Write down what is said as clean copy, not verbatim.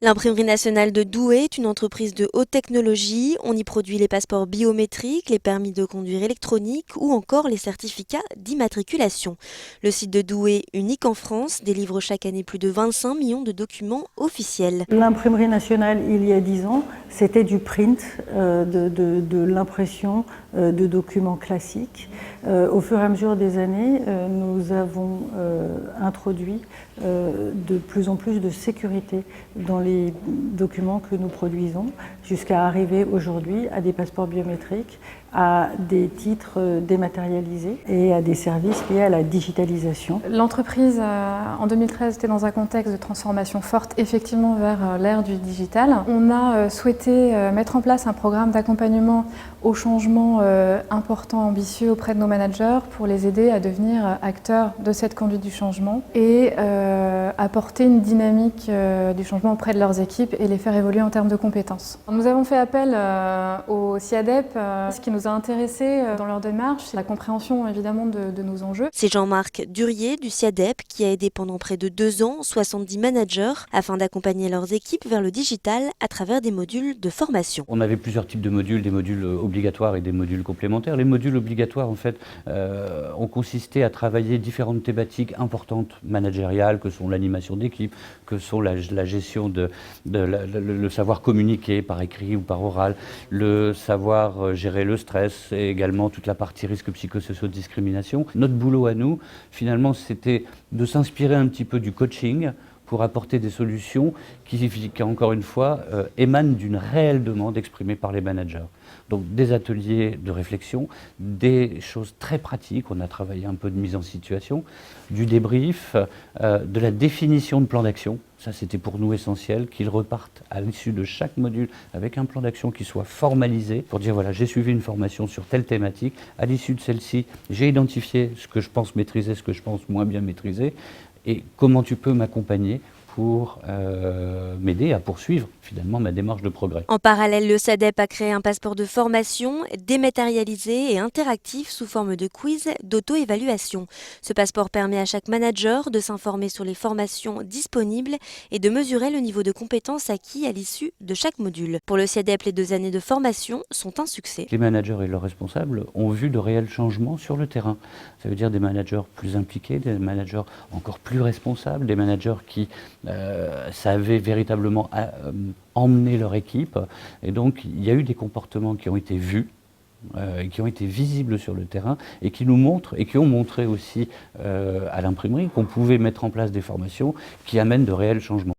L'Imprimerie nationale de Douai est une entreprise de haute technologie. On y produit les passeports biométriques, les permis de conduire électroniques ou encore les certificats d'immatriculation. Le site de Douai, unique en France, délivre chaque année plus de 25 millions de documents officiels. L'Imprimerie nationale, il y a 10 ans, c'était du print, de l'impression de documents classiques. Au fur et à mesure des années, nous avons introduit de plus en plus de sécurité dans les documents que nous produisons, jusqu'à arriver aujourd'hui à des passeports biométriques, à des titres dématérialisés et à des services liés à la digitalisation. L'entreprise, en 2013, était dans un contexte de transformation forte, effectivement vers l'ère du digital. On a souhaité mettre en place un programme d'accompagnement au changement important, ambitieux auprès de nos managers pour les aider à devenir acteurs de cette conduite du changement et apporter une dynamique du changement auprès de leurs équipes et les faire évoluer en termes de compétences. Nous avons fait appel au CIADEP. Ce qui nous a intéressés dans leur démarche, c'est la compréhension évidemment de nos enjeux. C'est Jean-Marc Durier du CIADEP qui a aidé pendant près de 2 ans 70 managers afin d'accompagner leurs équipes vers le digital à travers des modules de formation. On avait plusieurs types de modules, des modules obligatoires et des modules complémentaires. Les modules obligatoires en fait ont consisté à travailler différentes thématiques importantes managériales que sont l'animation d'équipe, que sont la gestion le savoir communiquer par écrit ou par oral, le savoir gérer le stress et également toute la partie risque psychosociaux de discrimination. Notre boulot à nous, finalement, c'était de s'inspirer un petit peu du coaching pour apporter des solutions qui encore une fois, émanent d'une réelle demande exprimée par les managers. Donc des ateliers de réflexion, des choses très pratiques, on a travaillé un peu de mise en situation, du débrief, de la définition de plan d'action. Ça, c'était pour nous essentiel, qu'ils repartent à l'issue de chaque module avec un plan d'action qui soit formalisé pour dire voilà, j'ai suivi une formation sur telle thématique, à l'issue de celle-ci, j'ai identifié ce que je pense maîtriser, ce que je pense moins bien maîtriser, et comment tu peux m'accompagner pour m'aider à poursuivre finalement ma démarche de progrès. En parallèle, le CIADEP a créé un passeport de formation dématérialisé et interactif sous forme de quiz d'auto-évaluation. Ce passeport permet à chaque manager de s'informer sur les formations disponibles et de mesurer le niveau de compétences acquis à l'issue de chaque module. Pour le CIADEP, les 2 années de formation sont un succès. Les managers et leurs responsables ont vu de réels changements sur le terrain. Ça veut dire des managers plus impliqués, des managers encore plus responsables, des managers qui savaient véritablement emmener leur équipe. Et donc, il y a eu des comportements qui ont été vus, qui ont été visibles sur le terrain et qui nous montrent et qui ont montré aussi à l'imprimerie qu'on pouvait mettre en place des formations qui amènent de réels changements.